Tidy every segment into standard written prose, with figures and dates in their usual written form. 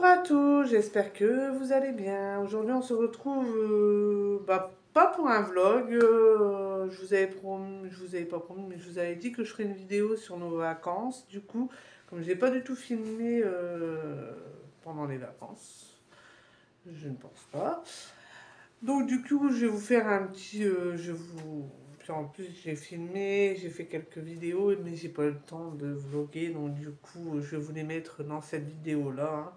à tous, j'espère que vous allez bien. Aujourd'hui, on se retrouve, pas pour un vlog. Je vous avais promis, je vous avais pas promis, mais je vous avais dit que je ferais une vidéo sur nos vacances. Du coup, comme je n'ai pas du tout filmé pendant les vacances, je ne pense pas. Donc, du coup, je vais vous faire un petit, puis en plus, j'ai filmé, j'ai fait quelques vidéos, mais j'ai pas eu le temps de vlogger. Donc, du coup, je vais vous les mettre dans cette vidéo-là, hein.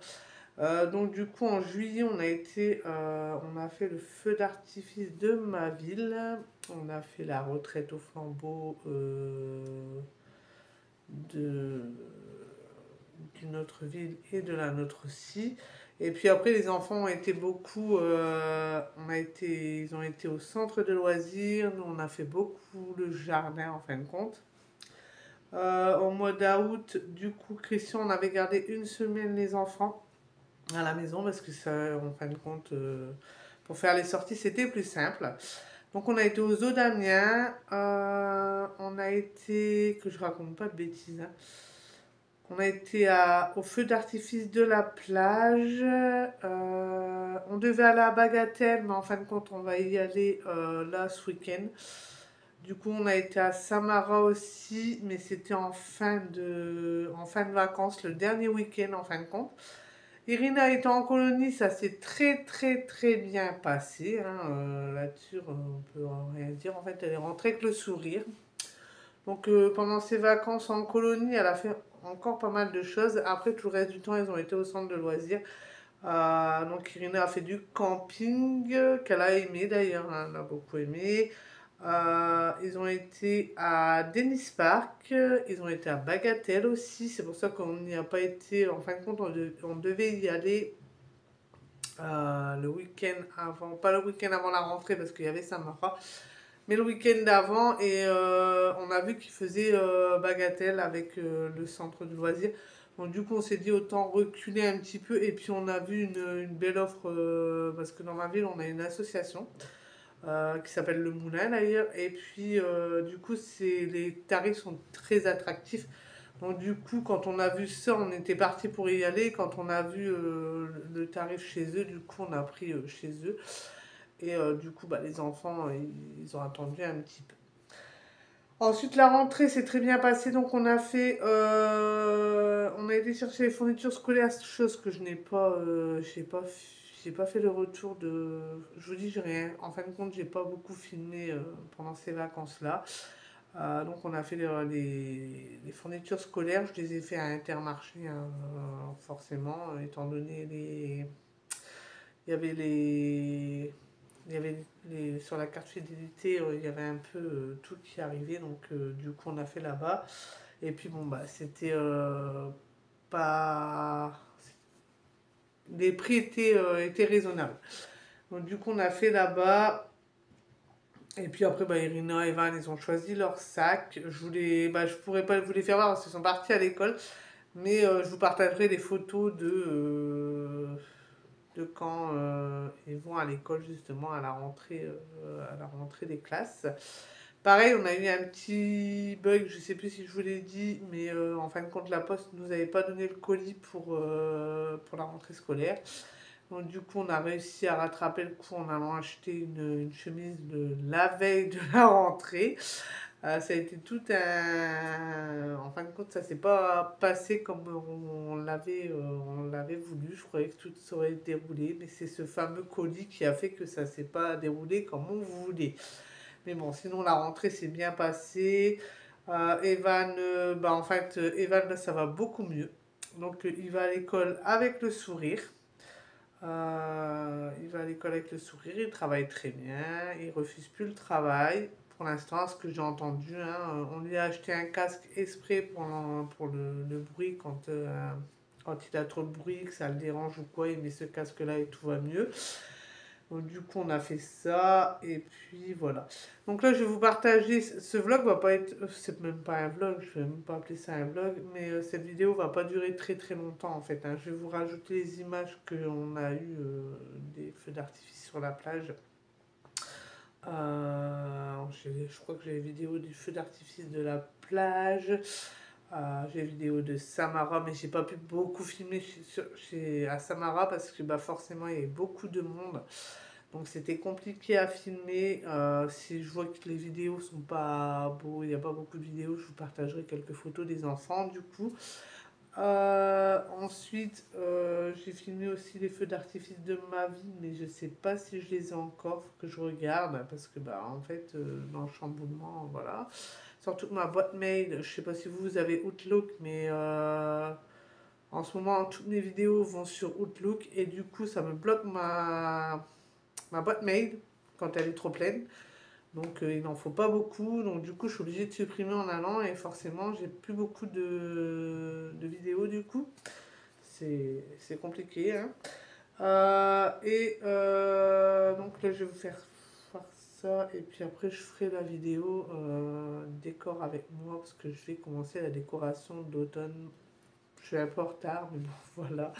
Donc du coup en juillet on a fait le feu d'artifice de ma ville, on a fait la retraite au flambeau de d'une autre ville et de la nôtre aussi. Et puis après les enfants ont été beaucoup, ils ont été au centre de loisirs, nous on a fait beaucoup le jardin en fin de compte. Au mois d'août, du coup Christian on avait gardé une semaine les enfants à la maison parce que ça, en fin de compte, pour faire les sorties, c'était plus simple. Donc on a été aux eaux d'Amiens, on a été, que je raconte pas de bêtises, hein. On a été au feu d'artifice de la plage. On devait aller à Bagatelle, mais en fin de compte, on va y aller là ce week-end. Du coup, on a été à Samara aussi, mais c'était en fin de vacances, le dernier week-end en fin de compte. Irina étant en colonie, ça s'est très très très bien passé, hein. Là-dessus, on peut rien dire. En fait, elle est rentrée avec le sourire. Donc pendant ses vacances en colonie, elle a fait encore pas mal de choses. Après, tout le reste du temps, ils ont été au centre de loisirs. Donc Irina a fait du camping, qu'elle a aimé d'ailleurs, hein, elle a beaucoup aimé. Ils ont été à Dennis Park, ils ont été à Bagatelle aussi. C'est pour ça qu'on n'y a pas été. En fin de compte, on devait y aller le week-end avant, pas le week-end avant la rentrée parce qu'il y avait Samara, mais le week-end d'avant et on a vu qu'ils faisaient Bagatelle avec le centre de loisirs. Donc du coup on s'est dit autant reculer un petit peu et puis on a vu une belle offre parce que dans ma ville on a une association qui s'appelle Le Moulin d'ailleurs et puis du coup les tarifs sont très attractifs. Donc du coup, quand on a vu ça, on était parti pour y aller. Quand on a vu le tarif chez eux, du coup, on a pris chez eux. Et du coup, bah, les enfants, ils ont attendu un petit peu. Ensuite, la rentrée s'est très bien passée. Donc, on a été chercher les fournitures scolaires, chose que je n'ai pas, j'ai pas fait le retour de. Je vous dis, j'ai rien. En fin de compte, j'ai pas beaucoup filmé pendant ces vacances-là. Donc on a fait les fournitures scolaires, je les ai fait à Intermarché, hein, forcément, étant donné il y avait sur la carte fidélité, il y avait un peu tout qui arrivait, donc du coup on a fait là-bas. Et puis bon bah c'était pas, les prix étaient raisonnables. Donc du coup on a fait là-bas. Et puis après, bah, Irina et Evan, ils ont choisi leur sac. Je pourrais pas vous les faire voir parce qu'ils sont partis à l'école. Mais je vous partagerai des photos de quand ils vont à l'école, justement, à la rentrée des classes. Pareil, on a eu un petit bug, je sais plus si je vous l'ai dit, mais en fin de compte, la poste ne nous avait pas donné le colis pour la rentrée scolaire. Donc, du coup, on a réussi à rattraper le coup en allant acheter une chemise la veille de la rentrée. Ça a été tout un. En fin de compte, ça s'est pas passé comme on l'avait voulu. Je croyais que tout serait déroulé, mais c'est ce fameux colis qui a fait que ça s'est pas déroulé comme on voulait. Mais bon, sinon la rentrée s'est bien passée. Evan, Evan, là, ça va beaucoup mieux. Donc, il va à l'école avec le sourire. Il va à l'école avec le sourire, il travaille très bien, il refuse plus le travail. Pour l'instant, ce que j'ai entendu, hein, on lui a acheté un casque exprès pour le bruit quand il a trop de bruit, que ça le dérange ou quoi, il met ce casque-là et tout va mieux. Donc, du coup, on a fait ça et puis voilà. Donc là, je vais vous partager. Ce vlog va pas être. C'est même pas un vlog, je vais même pas appeler ça un vlog, mais cette vidéo va pas durer très très longtemps en fait, hein. Je vais vous rajouter les images qu'on a eues des feux d'artifice sur la plage. Je crois que j'ai les vidéos du feu d'artifice de la plage. J'ai vidéo de Samara, mais j'ai pas pu beaucoup filmer à Samara parce que bah, forcément il y avait beaucoup de monde. Donc c'était compliqué à filmer. Si je vois que les vidéos sont pas beaux, il n'y a pas beaucoup de vidéos, je vous partagerai quelques photos des enfants du coup. Ensuite, j'ai filmé aussi les feux d'artifice de ma vie, mais je sais pas si je les ai encore, faut que je regarde, parce que bah en fait, dans le chamboulement, voilà. Surtout que ma boîte mail, je sais pas si vous avez Outlook, mais en ce moment, toutes mes vidéos vont sur Outlook, et du coup, ça me bloque ma boîte mail quand elle est trop pleine. Donc il n'en faut pas beaucoup, donc du coup je suis obligée de supprimer en allant et forcément j'ai plus beaucoup de vidéos du coup. C'est compliqué. Hein. Donc là je vais vous faire ça et puis après je ferai la vidéo décor avec moi parce que je vais commencer la décoration d'automne. Je suis un peu en retard mais bon voilà.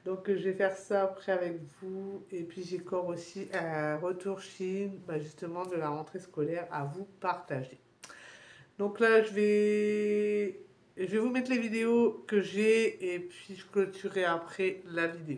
Donc je vais faire ça après avec vous. Et puis j'ai encore aussi un retour Chine, bah, justement de la rentrée scolaire à vous partager. Donc là je vais vous mettre les vidéos que j'ai et puis je clôturerai après la vidéo.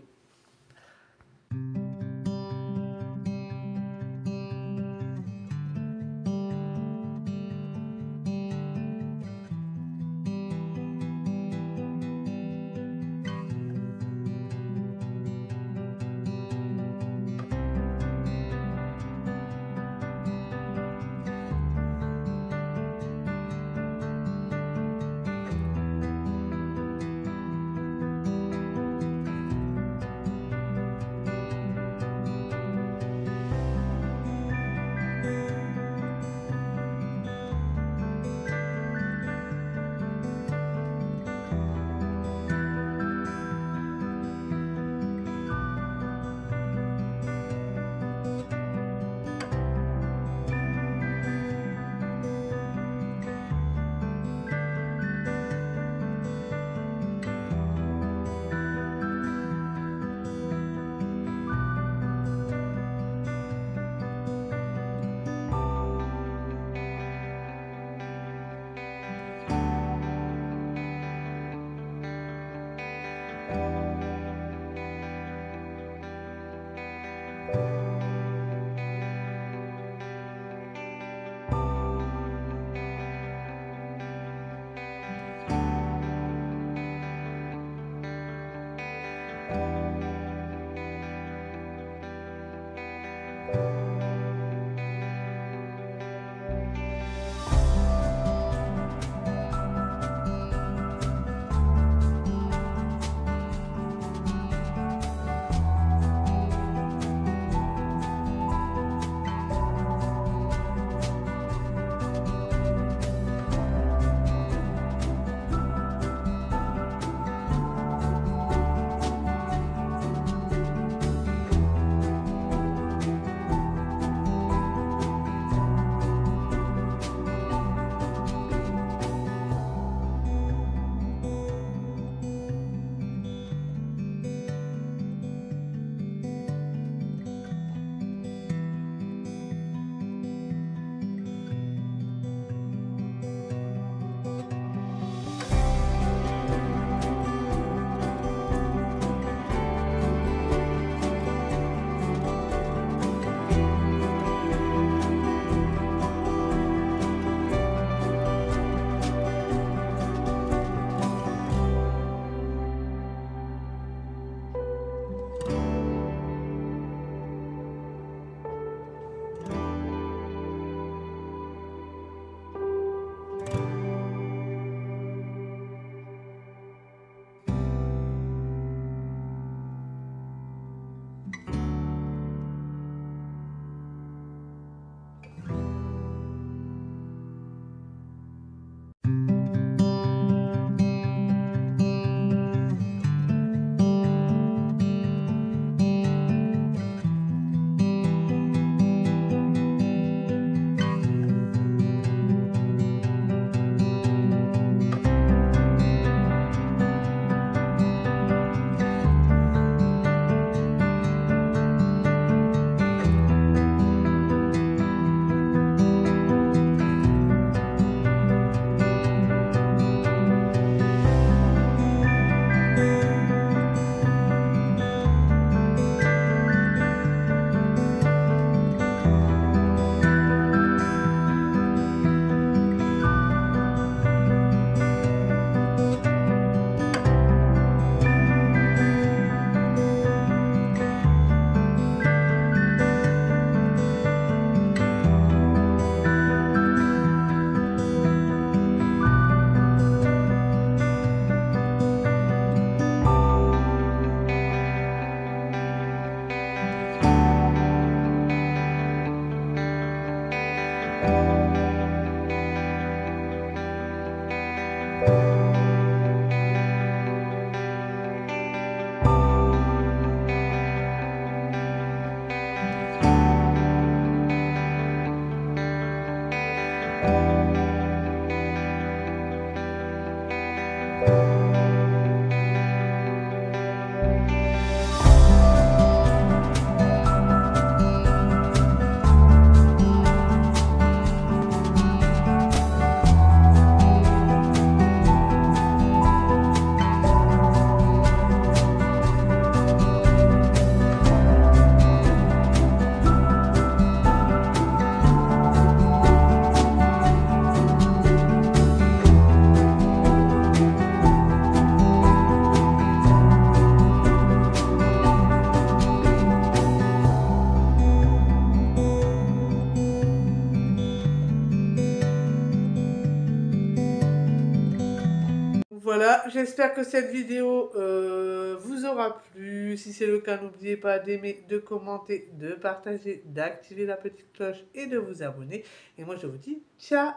Voilà, j'espère que cette vidéo vous aura plu. Si c'est le cas, n'oubliez pas d'aimer, de commenter, de partager, d'activer la petite cloche et de vous abonner. Et moi, je vous dis ciao!